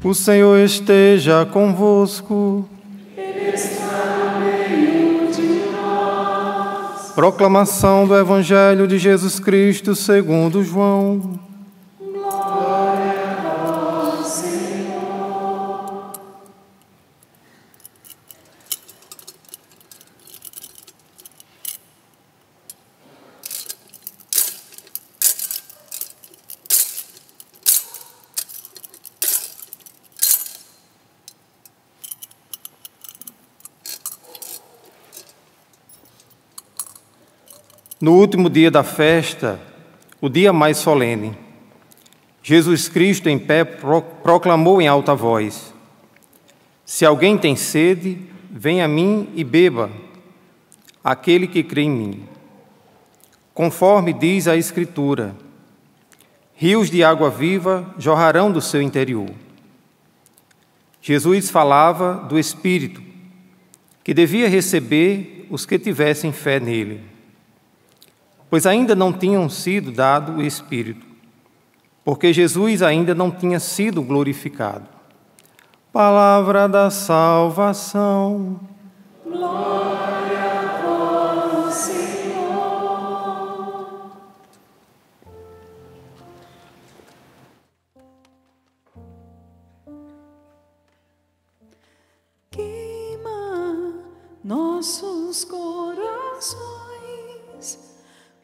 O Senhor esteja convosco. Ele está no meio de nós. Proclamação do Evangelho de Jesus Cristo segundo João. Glória a vós, Senhor. No último dia da festa, o dia mais solene, Jesus Cristo em pé proclamou em alta voz: Se alguém tem sede, venha a mim e beba, aquele que crê em mim. Conforme diz a Escritura, rios de água viva jorrarão do seu interior. Jesus falava do Espírito, que devia receber os que tivessem fé nele, pois ainda não tinham sido dado o Espírito, porque Jesus ainda não tinha sido glorificado. Palavra da salvação. Glória a vós, Senhor. Queima nossos corações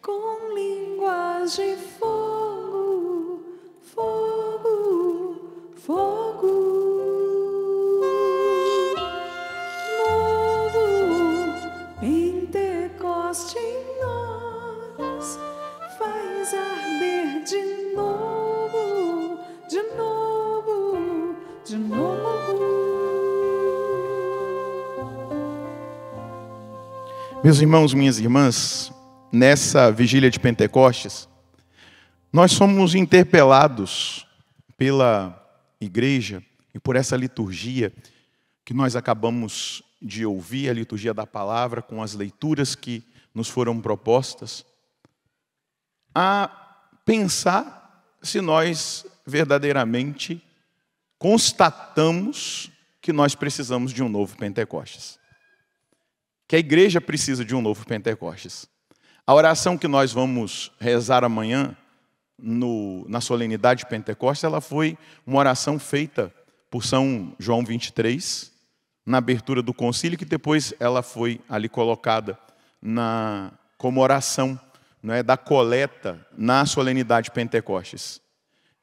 com línguas de fogo, fogo, fogo. Novo Pentecoste em nós, faz arder de novo, de novo, de novo. Meus irmãos, minhas irmãs, nessa vigília de Pentecostes, nós somos interpelados pela igreja e por essa liturgia que nós acabamos de ouvir, a liturgia da palavra, com as leituras que nos foram propostas, a pensar se nós verdadeiramente constatamos que nós precisamos de um novo Pentecostes. Que a igreja precisa de um novo Pentecostes. A oração que nós vamos rezar amanhã, na solenidade de Pentecostes, ela foi uma oração feita por São João 23, na abertura do concílio, que depois ela foi ali colocada como oração, não é, da coleta na solenidade de Pentecostes.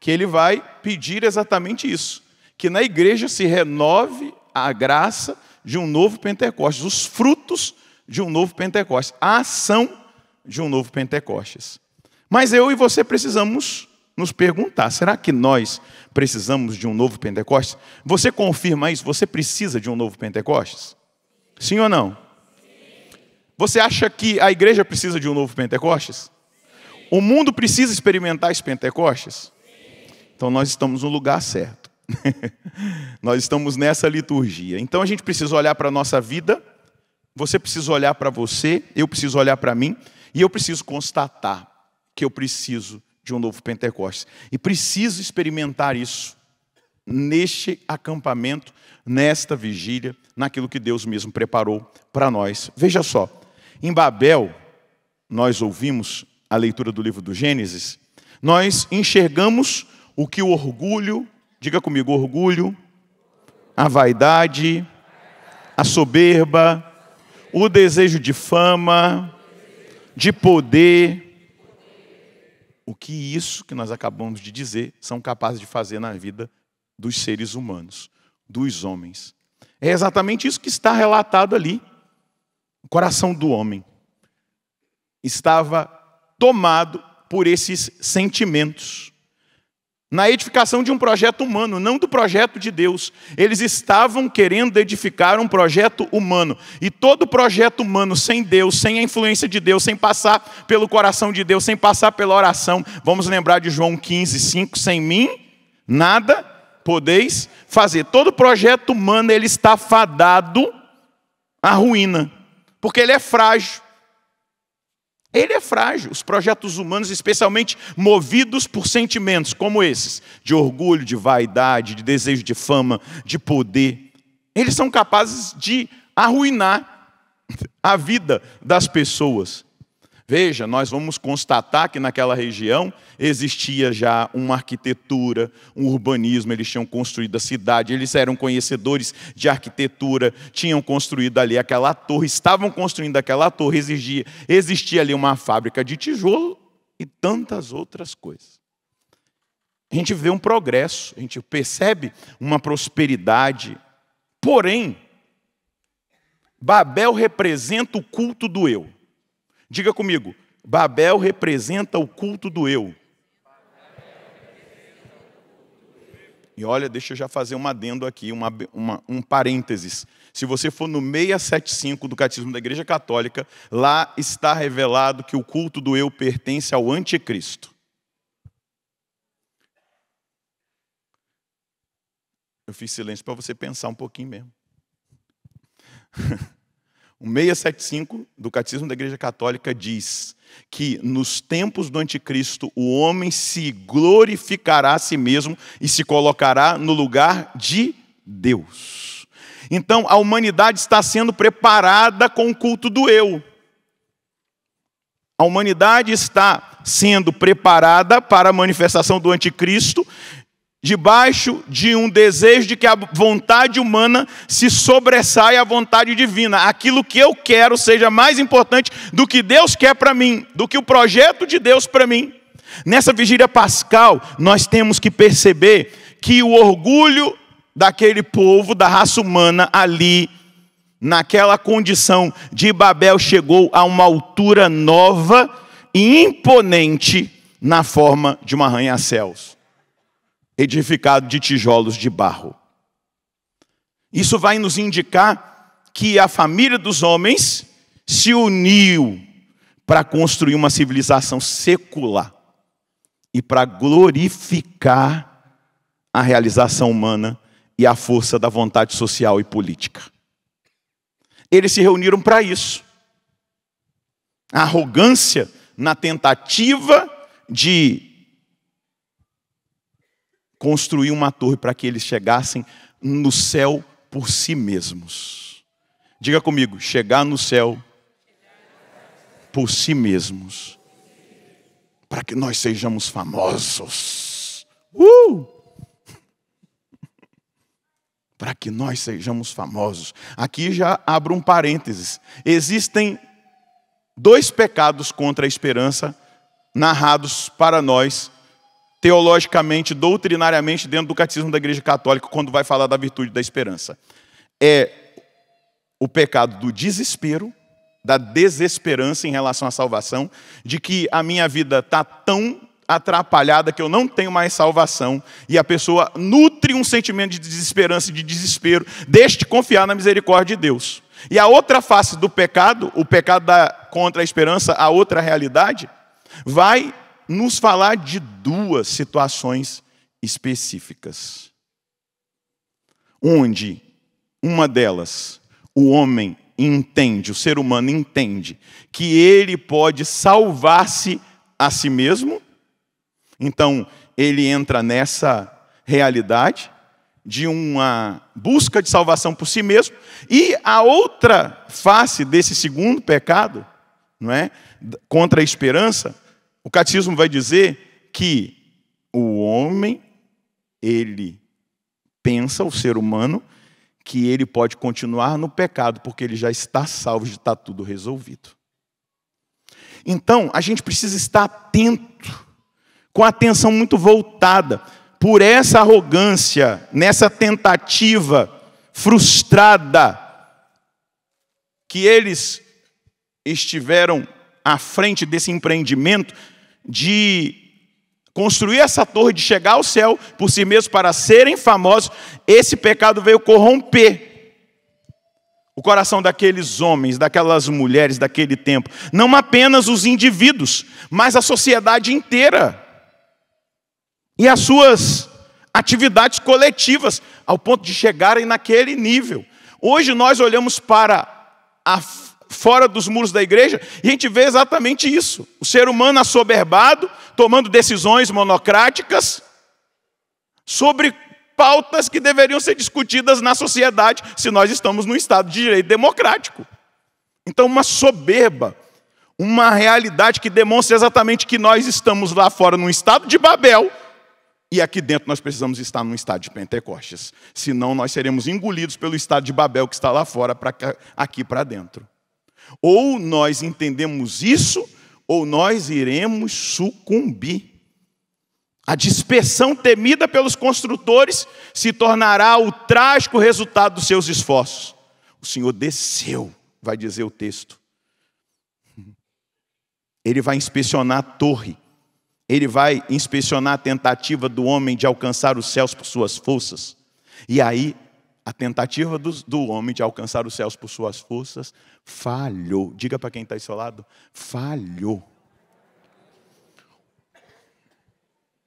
Que ele vai pedir exatamente isso, que na igreja se renove a graça de um novo Pentecostes, os frutos de um novo Pentecostes, a ação de um novo Pentecostes. Mas eu e você precisamos nos perguntar, será que nós precisamos de um novo Pentecostes? Você confirma isso? Você precisa de um novo Pentecostes? Sim ou não? Você acha que a igreja precisa de um novo Pentecostes? O mundo precisa experimentar esse Pentecostes? Então nós estamos no lugar certo. Nós estamos nessa liturgia. Então a gente precisa olhar para a nossa vida, você precisa olhar para você, eu preciso olhar para mim, e eu preciso constatar que eu preciso de um novo Pentecostes. E preciso experimentar isso neste acampamento, nesta vigília, naquilo que Deus mesmo preparou para nós. Veja só, em Babel, nós ouvimos a leitura do livro do Gênesis, nós enxergamos o que o orgulho, diga comigo, orgulho, a vaidade, a soberba, o desejo de fama, de poder, o que isso que nós acabamos de dizer são capazes de fazer na vida dos seres humanos, dos homens. É exatamente isso que está relatado ali. O coração do homem estava tomado por esses sentimentos. Na edificação de um projeto humano, não do projeto de Deus. Eles estavam querendo edificar um projeto humano. E todo projeto humano sem Deus, sem a influência de Deus, sem passar pelo coração de Deus, sem passar pela oração. Vamos lembrar de João 15:5, sem mim, nada podeis fazer. Todo projeto humano, ele está fadado à ruína. Porque ele é frágil. Ele é frágil. Os projetos humanos, especialmente movidos por sentimentos como esses, de orgulho, de vaidade, de desejo de fama, de poder, eles são capazes de arruinar a vida das pessoas. Veja, nós vamos constatar que naquela região existia já uma arquitetura, um urbanismo, eles tinham construído a cidade, eles eram conhecedores de arquitetura, tinham construído ali aquela torre, estavam construindo aquela torre, existia ali uma fábrica de tijolo e tantas outras coisas. A gente vê um progresso, a gente percebe uma prosperidade, porém, Babel representa o culto do eu. Diga comigo, Babel representa o culto do eu. E olha, deixa eu já fazer um adendo aqui, um parênteses. Se você for no 675 do Catecismo da Igreja Católica, lá está revelado que o culto do eu pertence ao anticristo. Eu fiz silêncio para você pensar um pouquinho mesmo. O 675 do Catecismo da Igreja Católica diz que nos tempos do anticristo o homem se glorificará a si mesmo e se colocará no lugar de Deus. Então a humanidade está sendo preparada com o culto do eu. A humanidade está sendo preparada para a manifestação do anticristo, debaixo de um desejo de que a vontade humana se sobressaia à vontade divina. Aquilo que eu quero seja mais importante do que Deus quer para mim, do que o projeto de Deus para mim. Nessa vigília pascal, nós temos que perceber que o orgulho daquele povo, da raça humana ali, naquela condição de Babel, chegou a uma altura nova e imponente na forma de um arranha-céus, edificado de tijolos de barro. Isso vai nos indicar que a família dos homens se uniu para construir uma civilização secular e para glorificar a realização humana e a força da vontade social e política. Eles se reuniram para isso. A arrogância na tentativa de construir uma torre para que eles chegassem no céu por si mesmos. Diga comigo, chegar no céu por si mesmos. Para que nós sejamos famosos. Para que nós sejamos famosos. Aqui já abro um parênteses. Existem 2 pecados contra a esperança narrados para nós teologicamente, doutrinariamente, dentro do Catecismo da Igreja Católica, quando vai falar da virtude da esperança. É o pecado do desespero, da desesperança em relação à salvação, de que a minha vida está tão atrapalhada que eu não tenho mais salvação, e a pessoa nutre um sentimento de desesperança e de desespero, deixe de confiar na misericórdia de Deus. E a outra face do pecado, o pecado contra a esperança, a outra realidade, vai nos falar de 2 situações específicas. Onde uma delas, o homem entende, o ser humano entende, que ele pode salvar-se a si mesmo. Então, ele entra nessa realidade de uma busca de salvação por si mesmo. E a outra face desse segundo pecado, não é? Contra a esperança, o catecismo vai dizer que o homem, ele pensa, o ser humano, que ele pode continuar no pecado, porque ele já está salvo, já está tudo resolvido. Então, a gente precisa estar atento, com a atenção muito voltada, por essa arrogância, nessa tentativa frustrada, que eles estiveram à frente desse empreendimento, de construir essa torre, de chegar ao céu por si mesmo para serem famosos. Esse pecado veio corromper o coração daqueles homens, daquelas mulheres daquele tempo. Não apenas os indivíduos, mas a sociedade inteira. E as suas atividades coletivas, ao ponto de chegarem naquele nível. Hoje nós olhamos para a fora dos muros da igreja, e a gente vê exatamente isso. O ser humano assoberbado, tomando decisões monocráticas sobre pautas que deveriam ser discutidas na sociedade se nós estamos num Estado de direito democrático. Então, uma soberba, uma realidade que demonstra exatamente que nós estamos lá fora num estado de Babel, e aqui dentro nós precisamos estar num estado de Pentecostes. Senão nós seremos engolidos pelo estado de Babel que está lá fora, aqui para dentro. Ou nós entendemos isso, ou nós iremos sucumbir. A dispersão temida pelos construtores se tornará o trágico resultado dos seus esforços. O Senhor desceu, vai dizer o texto. Ele vai inspecionar a torre. Ele vai inspecionar a tentativa do homem de alcançar os céus por suas forças. E aí, a tentativa do homem de alcançar os céus por suas forças falhou. Diga para quem está ao seu lado, falhou.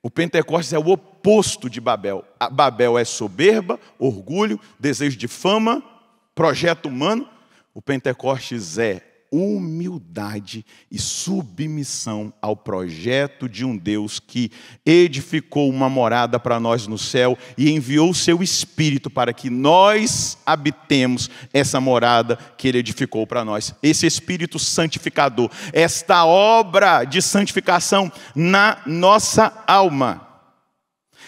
O Pentecostes é o oposto de Babel. A Babel é soberba, orgulho, desejo de fama, projeto humano. O Pentecostes é humildade e submissão ao projeto de um Deus que edificou uma morada para nós no céu e enviou o seu Espírito para que nós habitemos essa morada que Ele edificou para nós. Esse Espírito santificador, esta obra de santificação na nossa alma.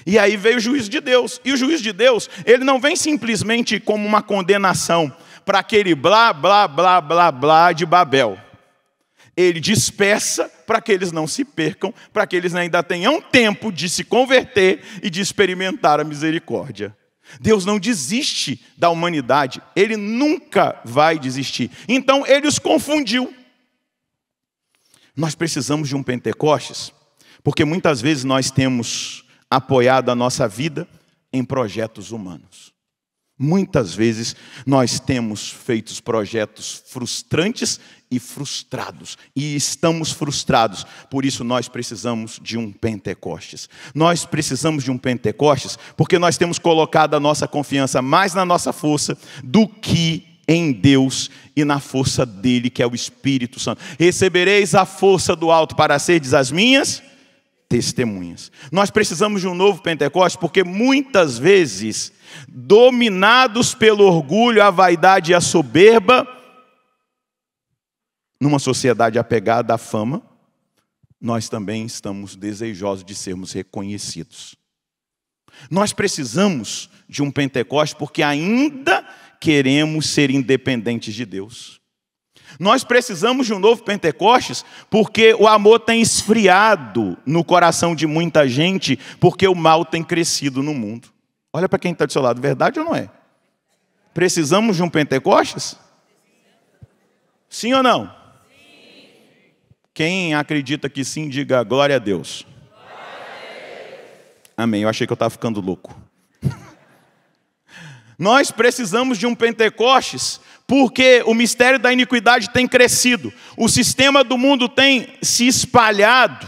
E aí veio o juízo de Deus. E o juízo de Deus, ele não vem simplesmente como uma condenação para aquele blá, blá, blá, blá, blá de Babel. Ele dispersa para que eles não se percam, para que eles ainda tenham tempo de se converter e de experimentar a misericórdia. Deus não desiste da humanidade, Ele nunca vai desistir. Então Ele os confundiu. Nós precisamos de um Pentecostes, porque muitas vezes nós temos apoiado a nossa vida em projetos humanos. Muitas vezes nós temos feito projetos frustrantes e frustrados. E estamos frustrados. Por isso nós precisamos de um Pentecostes. Nós precisamos de um Pentecostes porque nós temos colocado a nossa confiança mais na nossa força do que em Deus e na força dele, que é o Espírito Santo. Recebereis a força do alto para serdes as minhas testemunhas. Nós precisamos de um novo Pentecostes porque muitas vezes, dominados pelo orgulho, a vaidade e a soberba, numa sociedade apegada à fama, nós também estamos desejosos de sermos reconhecidos. Nós precisamos de um Pentecostes porque ainda queremos ser independentes de Deus. Nós precisamos de um novo Pentecostes porque o amor tem esfriado no coração de muita gente, porque o mal tem crescido no mundo. Olha para quem está do seu lado, verdade ou não é? Precisamos de um Pentecostes? Sim ou não? Sim. Quem acredita que sim, diga glória a Deus. Glória a Deus. Amém, eu achei que eu estava ficando louco. Nós precisamos de um Pentecostes porque o mistério da iniquidade tem crescido. O sistema do mundo tem se espalhado.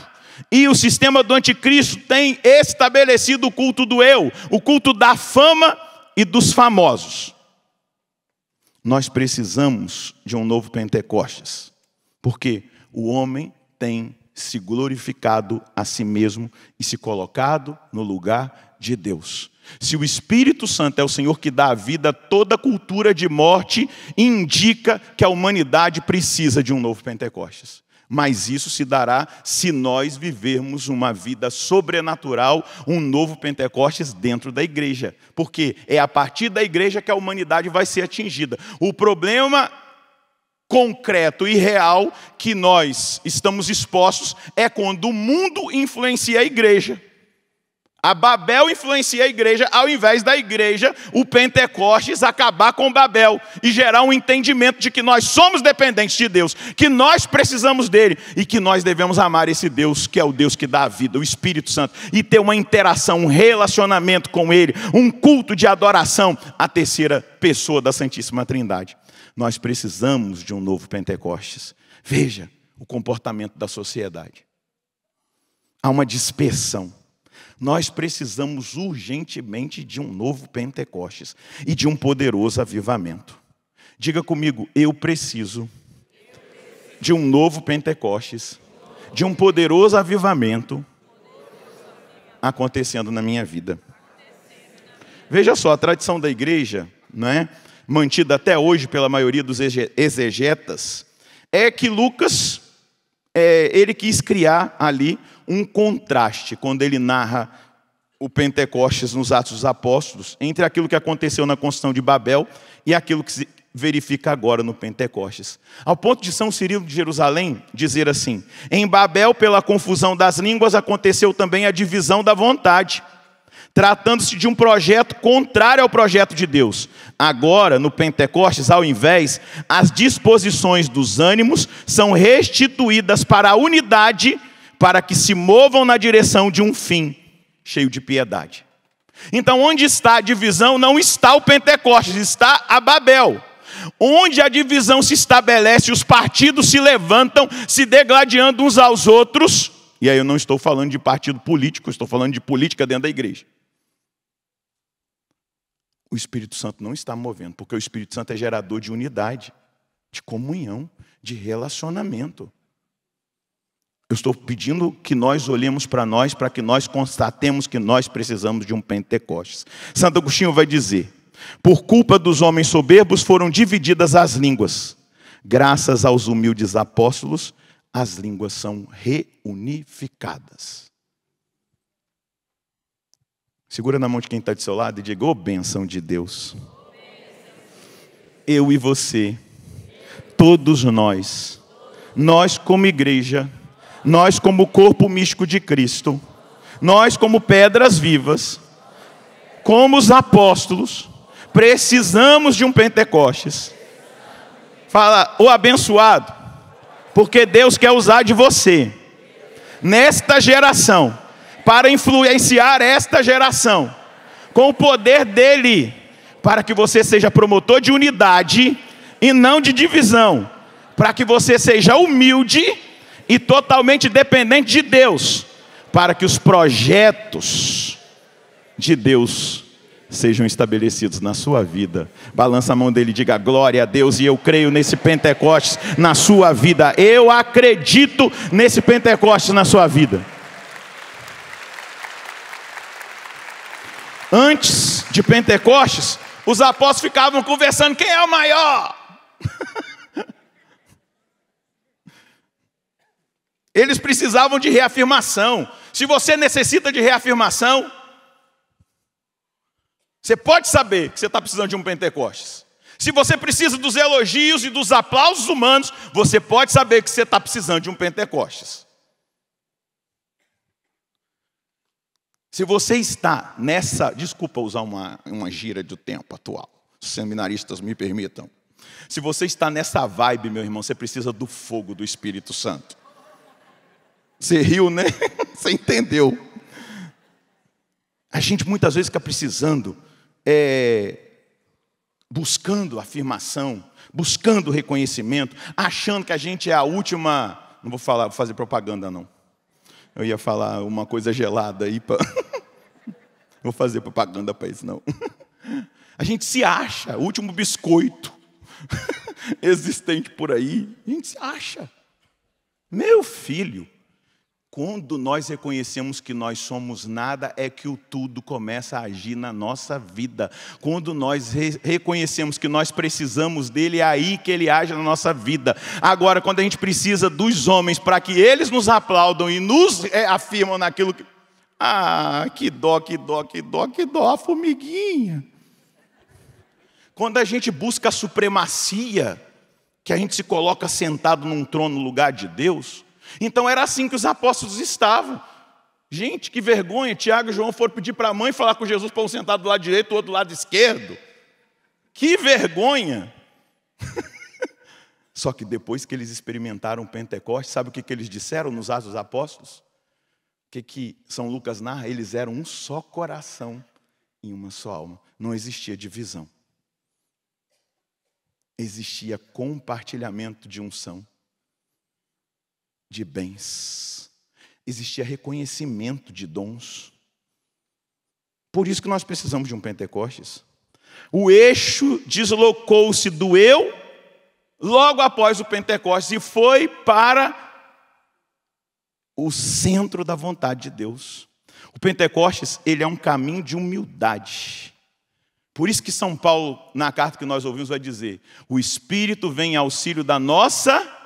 E o sistema do anticristo tem estabelecido o culto do eu, o culto da fama e dos famosos. Nós precisamos de um novo Pentecostes, porque o homem tem se glorificado a si mesmo e se colocado no lugar de Deus. Se o Espírito Santo é o Senhor que dá a vida, toda cultura de morte indica que a humanidade precisa de um novo Pentecostes. Mas isso se dará se nós vivermos uma vida sobrenatural, um novo Pentecostes dentro da igreja. Porque é a partir da igreja que a humanidade vai ser atingida. O problema concreto e real que nós estamos expostos é quando o mundo influencia a igreja. A Babel influencia a igreja, ao invés da igreja, o Pentecostes acabar com Babel e gerar um entendimento de que nós somos dependentes de Deus, que nós precisamos dele e que nós devemos amar esse Deus que é o Deus que dá a vida, o Espírito Santo, e ter uma interação, um relacionamento com ele, um culto de adoração, a terceira pessoa da Santíssima Trindade. Nós precisamos de um novo Pentecostes. Veja o comportamento da sociedade. Há uma dispersão. Nós precisamos urgentemente de um novo Pentecostes e de um poderoso avivamento. Diga comigo, eu preciso de um novo Pentecostes, de um poderoso avivamento acontecendo na minha vida. Veja só, a tradição da igreja, né, mantida até hoje pela maioria dos exegetas, é que Lucas, ele quis criar ali um contraste, quando ele narra o Pentecostes nos Atos dos Apóstolos, entre aquilo que aconteceu na construção de Babel e aquilo que se verifica agora no Pentecostes. Ao ponto de São Cirilo de Jerusalém dizer assim: em Babel, pela confusão das línguas, aconteceu também a divisão da vontade, tratando-se de um projeto contrário ao projeto de Deus. Agora, no Pentecostes, ao invés, as disposições dos ânimos são restituídas para a unidade, para que se movam na direção de um fim cheio de piedade. Então, onde está a divisão, não está o Pentecostes, está a Babel. Onde a divisão se estabelece, os partidos se levantam, se degladiando uns aos outros. E aí eu não estou falando de partido político, estou falando de política dentro da igreja. O Espírito Santo não está movendo, porque o Espírito Santo é gerador de unidade, de comunhão, de relacionamento. Eu estou pedindo que nós olhemos para nós, para que nós constatemos que nós precisamos de um Pentecostes. Santo Agostinho vai dizer: por culpa dos homens soberbos foram divididas as línguas. Graças aos humildes apóstolos, as línguas são reunificadas. Segura na mão de quem está do seu lado e diga: ô bênção de Deus. Eu e você, todos nós como igreja, nós como corpo místico de Cristo, nós como pedras vivas, como os apóstolos, precisamos de um Pentecostes. Fala: o abençoado, porque Deus quer usar de você, nesta geração, para influenciar esta geração, com o poder dele, para que você seja promotor de unidade e não de divisão, para que você seja humilde e totalmente dependente de Deus, para que os projetos de Deus sejam estabelecidos na sua vida. Balança a mão dele e diga: glória a Deus. E eu creio nesse Pentecostes na sua vida. Eu acredito nesse Pentecostes na sua vida. Antes de Pentecostes, os apóstolos ficavam conversando: quem é o maior? Eles precisavam de reafirmação. Se você necessita de reafirmação, você pode saber que você está precisando de um Pentecostes. Se você precisa dos elogios e dos aplausos humanos, você pode saber que você está precisando de um Pentecostes. Se você está nessa... Desculpa usar uma gíria do tempo atual. Os seminaristas me permitam. Se você está nessa vibe, meu irmão, você precisa do fogo do Espírito Santo. Você riu, né? Você entendeu. A gente muitas vezes fica precisando, buscando afirmação, buscando reconhecimento, achando que a gente é a última... Não vou fazer propaganda, não. Eu ia falar uma coisa gelada aí para... Vou fazer propaganda para isso, não. A gente se acha o último biscoito existente por aí. A gente se acha. Meu filho, quando nós reconhecemos que nós somos nada, é que o tudo começa a agir na nossa vida. Quando nós reconhecemos que nós precisamos dele, é aí que ele age na nossa vida. Agora, quando a gente precisa dos homens para que eles nos aplaudam e nos afirmam naquilo que... Ah, que dó, que dó, que dó, que dó, a formiguinha. Quando a gente busca a supremacia, que a gente se coloca sentado num trono no lugar de Deus... Então era assim que os apóstolos estavam. Gente, que vergonha. Tiago e João foram pedir para a mãe falar com Jesus para um sentado do lado direito, o outro do lado esquerdo. Que vergonha. Só que depois que eles experimentaram o Pentecostes, sabe o que eles disseram nos Atos dos Apóstolos? O que São Lucas narra? Eles eram um só coração e uma só alma. Não existia divisão. Existia compartilhamento de unção, de bens. Existia reconhecimento de dons. Por isso que nós precisamos de um Pentecostes. O eixo deslocou-se do eu logo após o Pentecostes, e foi para o centro da vontade de Deus. O Pentecostes, ele é um caminho de humildade. Por isso que São Paulo, na carta que nós ouvimos, vai dizer: o Espírito vem em auxílio da nossa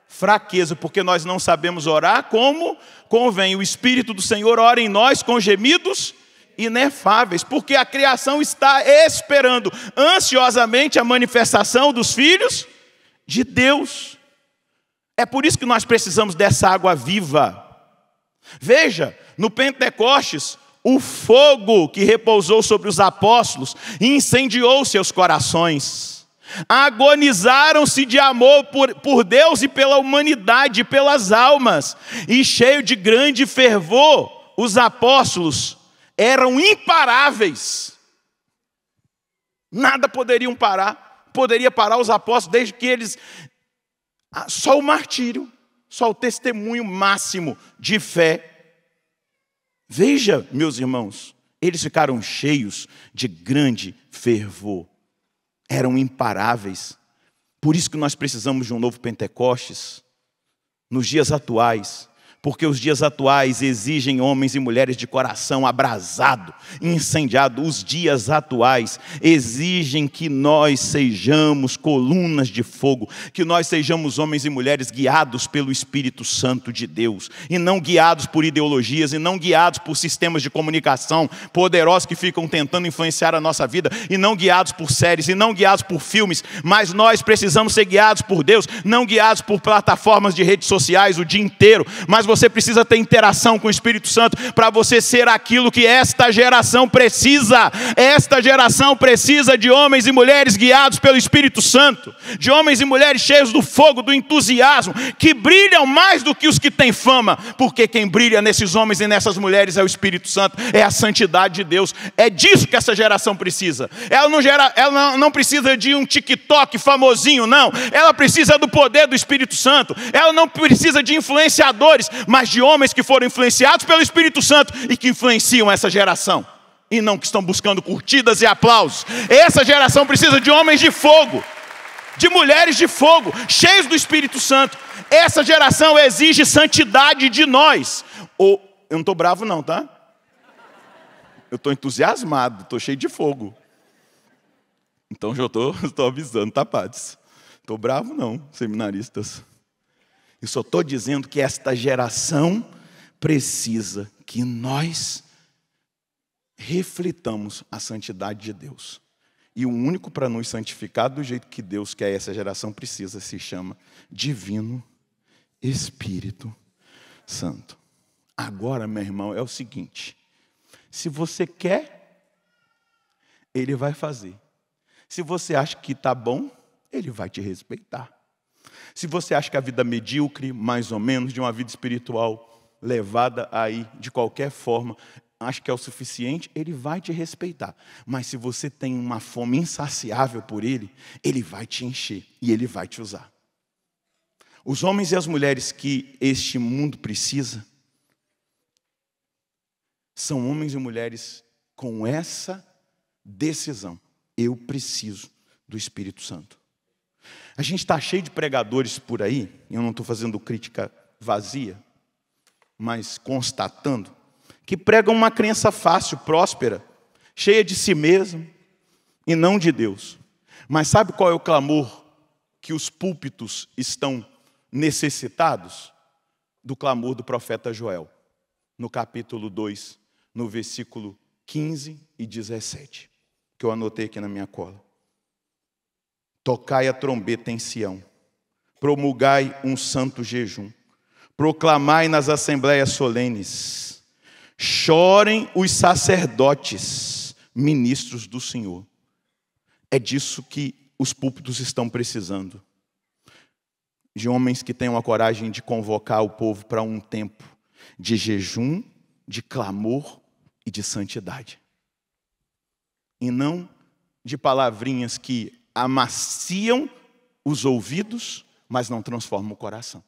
fraqueza, porque nós não sabemos orar como convém. O Espírito do Senhor ora em nós com gemidos inefáveis, porque a criação está esperando ansiosamente a manifestação dos filhos de Deus. É por isso que nós precisamos dessa água viva. Veja, no Pentecostes, o fogo que repousou sobre os apóstolos incendiou seus corações. Agonizaram-se de amor por Deus e pela humanidade, pelas almas. E cheio de grande fervor, os apóstolos eram imparáveis. Nada poderia parar os apóstolos, desde que eles... Só o martírio, só o testemunho máximo de fé. Veja, meus irmãos, eles ficaram cheios de grande fervor. Eram imparáveis. Por isso que nós precisamos de um novo Pentecostes nos dias atuais. Porque os dias atuais exigem homens e mulheres de coração abrasado, incendiado. Os dias atuais exigem que nós sejamos colunas de fogo, que nós sejamos homens e mulheres guiados pelo Espírito Santo de Deus, e não guiados por ideologias, e não guiados por sistemas de comunicação poderosos que ficam tentando influenciar a nossa vida, e não guiados por séries, e não guiados por filmes, mas nós precisamos ser guiados por Deus, não guiados por plataformas de redes sociais o dia inteiro, mas você precisa ter interação com o Espírito Santo para você ser aquilo que esta geração precisa. Esta geração precisa de homens e mulheres guiados pelo Espírito Santo, de homens e mulheres cheios do fogo, do entusiasmo, que brilham mais do que os que têm fama, porque quem brilha nesses homens e nessas mulheres é o Espírito Santo, é a santidade de Deus. É disso que essa geração precisa. Ela não precisa de um TikTok famosinho, não. Ela precisa do poder do Espírito Santo. Ela não precisa de influenciadores, mas de homens que foram influenciados pelo Espírito Santo e que influenciam essa geração, e não que estão buscando curtidas e aplausos. Essa geração precisa de homens de fogo, de mulheres de fogo, cheios do Espírito Santo. Essa geração exige santidade de nós. Eu não estou bravo não, tá? Eu estou entusiasmado, estou cheio de fogo. Então já estou avisando, tá, padres? Estou bravo não, seminaristas. Eu só estou dizendo que esta geração precisa que nós reflitamos a santidade de Deus. E o único para nos santificar do jeito que Deus quer, essa geração precisa, se chama Divino Espírito Santo. Agora, meu irmão, é o seguinte: se você quer, Ele vai fazer. Se você acha que está bom, Ele vai te respeitar. Se você acha que a vida medíocre, mais ou menos, de uma vida espiritual levada aí de qualquer forma, acha que é o suficiente, Ele vai te respeitar. Mas se você tem uma fome insaciável por Ele, Ele vai te encher e Ele vai te usar. Os homens e as mulheres que este mundo precisa são homens e mulheres com essa decisão: eu preciso do Espírito Santo. A gente está cheio de pregadores por aí, eu não estou fazendo crítica vazia, mas constatando, que pregam uma crença fácil, próspera, cheia de si mesmo e não de Deus. Mas sabe qual é o clamor que os púlpitos estão necessitados? Do clamor do profeta Joel, no capítulo 2, no versículo 15 e 17, que eu anotei aqui na minha cola. Tocai a trombeta em Sião, promulgai um santo jejum, proclamai nas assembleias solenes, chorem os sacerdotes, ministros do Senhor. É disso que os púlpitos estão precisando. De homens que tenham a coragem de convocar o povo para um tempo de jejum, de clamor e de santidade. E não de palavrinhas que amaciam os ouvidos, mas não transformam o coração.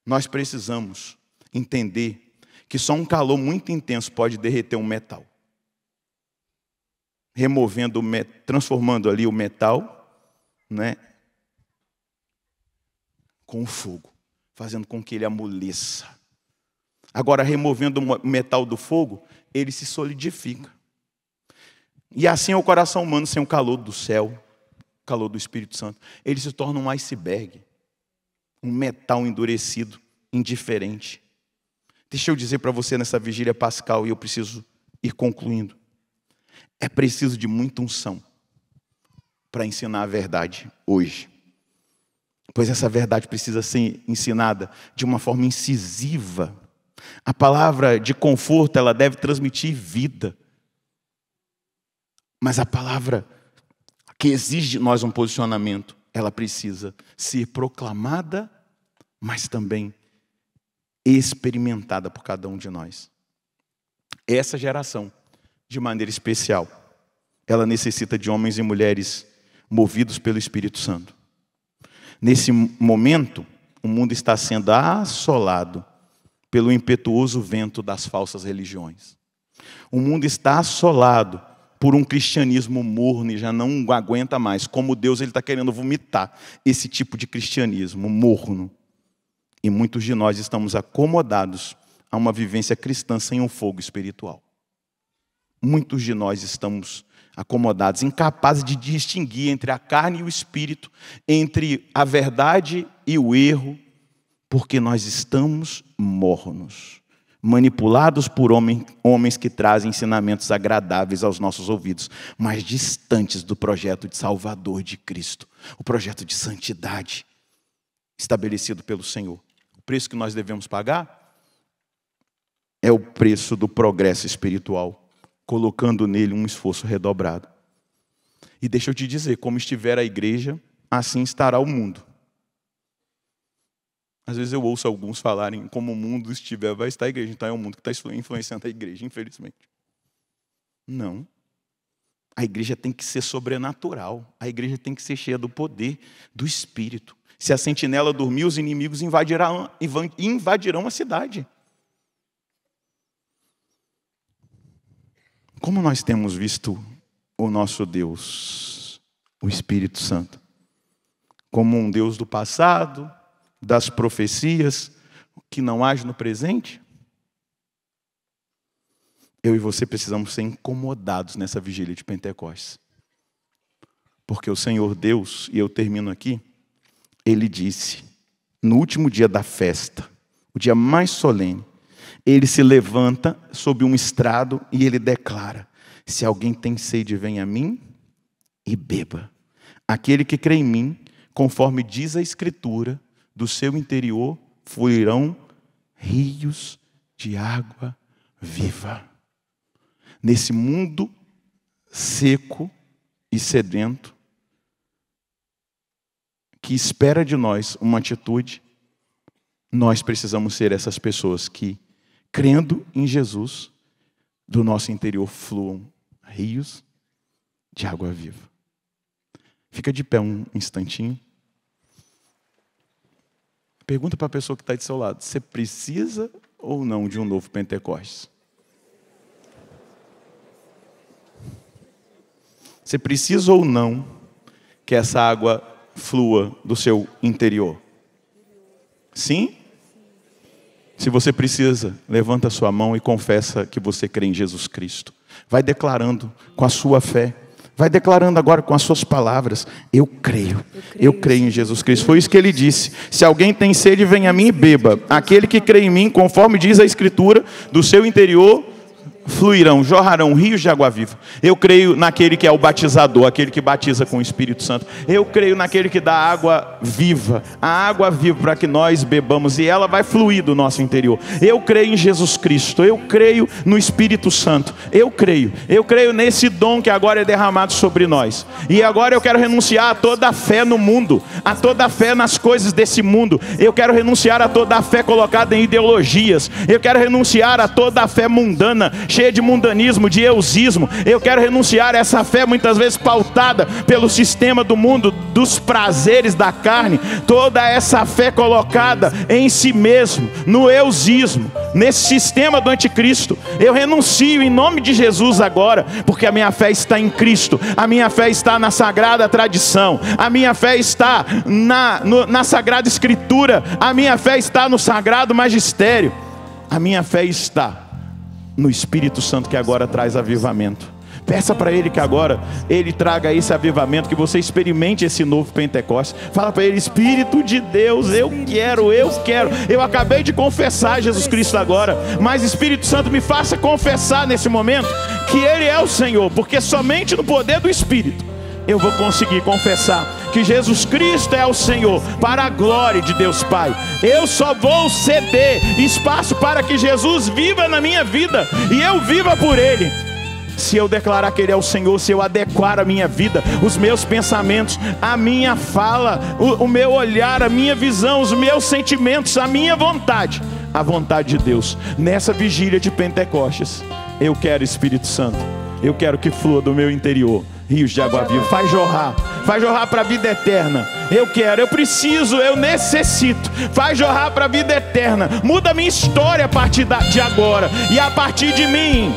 Nós precisamos entender que só um calor muito intenso pode derreter um metal. Transformando ali o metal, né, com o fogo, fazendo com que ele amoleça. Agora, removendo o metal do fogo, ele se solidifica. E assim é o coração humano sem o calor do céu, o calor do Espírito Santo. Ele se torna um iceberg, um metal endurecido, indiferente. Deixa eu dizer para você nessa vigília pascal, e eu preciso ir concluindo. É preciso de muita unção para ensinar a verdade hoje. Pois essa verdade precisa ser ensinada de uma forma incisiva. A palavra de conforto, ela deve transmitir vida. Mas a palavra que exige de nós um posicionamento, ela precisa ser proclamada, mas também experimentada por cada um de nós. Essa geração, de maneira especial, ela necessita de homens e mulheres movidos pelo Espírito Santo. Nesse momento, o mundo está sendo assolado pelo impetuoso vento das falsas religiões. O mundo está assolado por um cristianismo morno e já não aguenta mais. Como Deus, ele está querendo vomitar esse tipo de cristianismo morno. E muitos de nós estamos acomodados a uma vivência cristã sem um fogo espiritual. Muitos de nós estamos acomodados, incapazes de distinguir entre a carne e o espírito, entre a verdade e o erro, porque nós estamos mornos, manipulados por homens que trazem ensinamentos agradáveis aos nossos ouvidos, mas distantes do projeto de Salvador de Cristo, o projeto de santidade estabelecido pelo Senhor. O preço que nós devemos pagar é o preço do progresso espiritual, colocando nele um esforço redobrado. E deixa eu te dizer, como estiver a igreja, assim estará o mundo. Às vezes eu ouço alguns falarem, como o mundo estiver, vai estar a igreja. Então é o mundo que está influenciando a igreja, infelizmente. Não. A igreja tem que ser sobrenatural. A igreja tem que ser cheia do poder do Espírito. Se a sentinela dormir, os inimigos invadirão a cidade. Como nós temos visto o nosso Deus, o Espírito Santo, como um Deus do passado, das profecias, que não age no presente? Eu e você precisamos ser incomodados nessa vigília de Pentecostes. Porque o Senhor Deus, e eu termino aqui, Ele disse, no último dia da festa, o dia mais solene, Ele se levanta sob um estrado e Ele declara, se alguém tem sede, venha a mim e beba. Aquele que crê em mim, conforme diz a Escritura, do seu interior fluirão rios de água viva. Nesse mundo seco e sedento, que espera de nós uma atitude, nós precisamos ser essas pessoas que, crendo em Jesus, do nosso interior fluam rios de água viva. Fica de pé um instantinho. Pergunta para a pessoa que está do seu lado, você precisa ou não de um novo Pentecostes? Você precisa ou não que essa água flua do seu interior? Sim? Se você precisa, levanta a sua mão e confessa que você crê em Jesus Cristo. Vai declarando com a sua fé. Vai declarando agora com as suas palavras, eu creio em Jesus Cristo. Foi isso que ele disse. Se alguém tem sede, venha a mim e beba. Aquele que crê em mim, conforme diz a Escritura, do seu interior fluirão, jorrarão rios de água viva. Eu creio naquele que é o batizador, aquele que batiza com o Espírito Santo. Eu creio naquele que dá água viva, a água viva para que nós bebamos, e ela vai fluir do nosso interior. Eu creio em Jesus Cristo, eu creio no Espírito Santo, eu creio nesse dom que agora é derramado sobre nós. E agora eu quero renunciar a toda a fé no mundo, a toda a fé nas coisas desse mundo. Eu quero renunciar a toda a fé colocada em ideologias. Eu quero renunciar a toda a fé mundana. cheia de mundanismo, de eusismo. Eu quero renunciar a essa fé muitas vezes pautada pelo sistema do mundo, dos prazeres da carne. Toda essa fé colocada em si mesmo, no eusismo, nesse sistema do anticristo. Eu renuncio em nome de Jesus agora, porque a minha fé está em Cristo, a minha fé está na sagrada tradição, a minha fé está na sagrada escritura, a minha fé está no sagrado magistério, a minha fé está no Espírito Santo que agora traz avivamento. Peça para Ele que agora Ele traga esse avivamento, que você experimente esse novo Pentecostes. Fala para Ele: Espírito de Deus, eu quero. Eu acabei de confessar Jesus Cristo agora, mas Espírito Santo, me faça confessar nesse momento que Ele é o Senhor, porque somente no poder do Espírito eu vou conseguir confessar que Jesus Cristo é o Senhor, para a glória de Deus Pai. Eu só vou ceder espaço para que Jesus viva na minha vida e eu viva por Ele. Se eu declarar que Ele é o Senhor, se eu adequar a minha vida, os meus pensamentos, a minha fala, o meu olhar, a minha visão, os meus sentimentos, a minha vontade, a vontade de Deus, nessa vigília de Pentecostes, eu quero, Espírito Santo, eu quero que flua do meu interior rios de água viva. Faz jorrar para a vida eterna. Eu quero, eu preciso, eu necessito. Faz jorrar para a vida eterna. Muda a minha história a partir de agora, e a partir de mim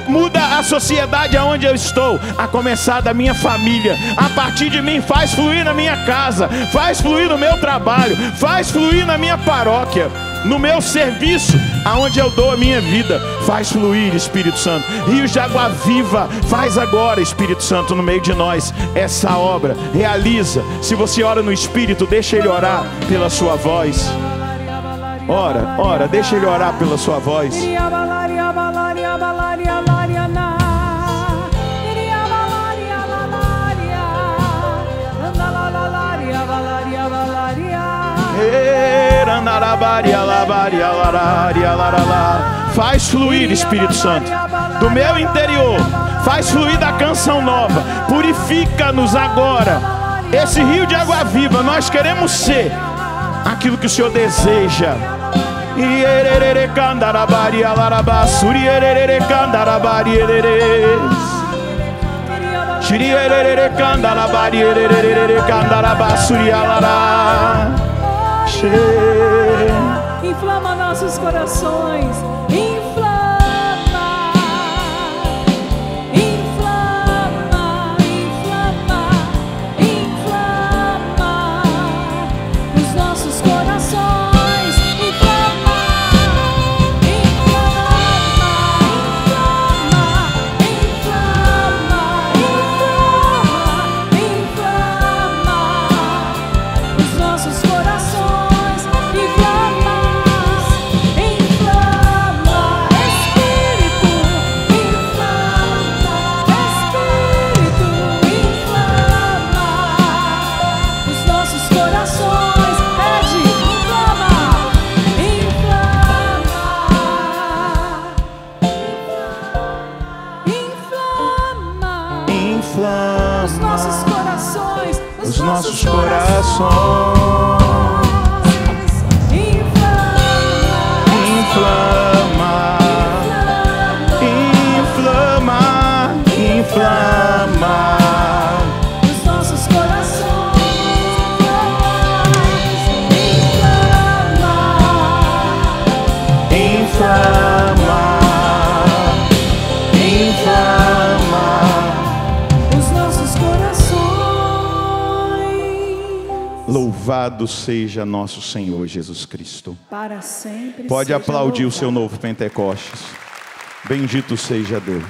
muda a sociedade aonde eu estou, a começar da minha família. A partir de mim, faz fluir na minha casa, faz fluir no meu trabalho, faz fluir na minha paróquia, no meu serviço, aonde eu dou a minha vida. Faz fluir, Espírito Santo, rios de água viva. Faz agora, Espírito Santo, no meio de nós essa obra. Realiza. Se você ora no Espírito, deixa Ele orar pela sua voz. Ora, deixa Ele orar pela sua voz. Faz fluir, Espírito Santo, do meu interior. Faz fluir da canção nova. Purifica-nos agora. Esse rio de água viva, nós queremos ser aquilo que o Senhor deseja. Inflama nossos corações. Os nossos corações. Inflama os nossos corações. Louvado seja nosso Senhor Jesus Cristo. Para sempre. Pode aplaudir o seu novo Pentecostes. Bendito seja Deus.